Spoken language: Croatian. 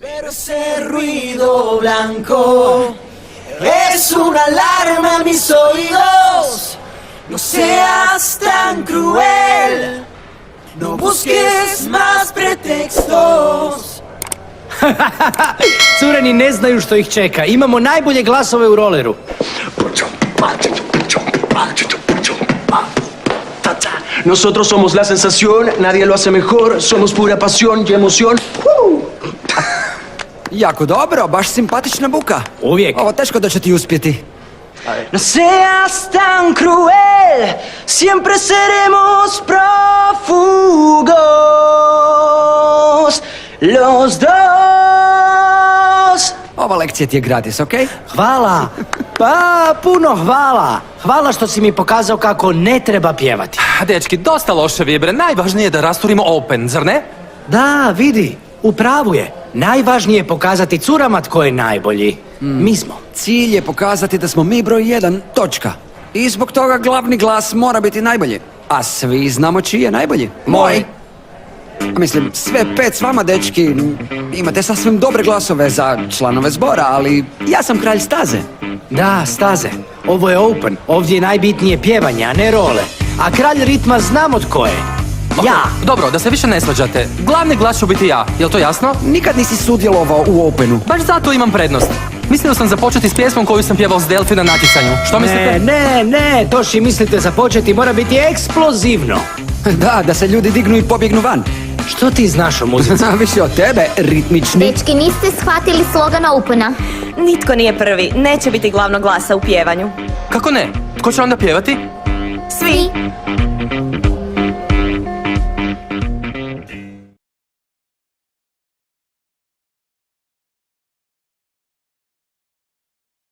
Pero ese ruido blanco es una alarma a mis oídos. No seas tan cruel, no busques más pretextos. Cure ni ne znaju što ih čeka. Imamo najbolje glasove u roleru. Nosotros somos la sensación, nadie lo hace mejor, somos pura pasión y emoción. Jako dobro, baš simpatična buka. Uvijek. Ovo teško da će ti uspjeti. No seas tan cruel, siempre seremos prófugos, los dos. Ova lekcija ti je gratis, okej? Hvala. Pa, puno hvala. Hvala što si mi pokazao kako ne treba pjevati. Dečki, dosta loše vibre. Najvažnije je da rasturimo open, zar ne? Da, vidi, u pravu je. Najvažnije je pokazati curama tko je najbolji. Mi smo. Cilj je pokazati da smo mi broj 1, točka. I zbog toga glavni glas mora biti najbolji. A svi znamo čiji je najbolji. Moj. Mislim, sve 5 s vama, dečki, imate sasvim dobre glasove za članove zbora, ali ja sam kralj staze. Da, staze. Ovo je open. Ovdje je najbitnije pjevanje, a ne role. A kralj ritma znamo tko je. Ja. Dobro, da se više ne svađate. Glavni glas ću biti ja, jel to jasno? Nikad nisi sudjelovao u openu. Baš zato imam prednost. Mislio sam započeti s pjesmom koju sam pjevao s Delfi na natjecanju. Što mislite? Ne, Toši, mislite započeti, mora biti eksplozivno. Da se ljudi dignu i pobjegnu van. Što ti znaš o muzici? Više od tebe, ritmični. Dečki, niste shvatili slogan opena? Nitko nije prvi, neće biti glavnog glasa u pjevanju. Kako ne? Tko će onda pjevati? Svi!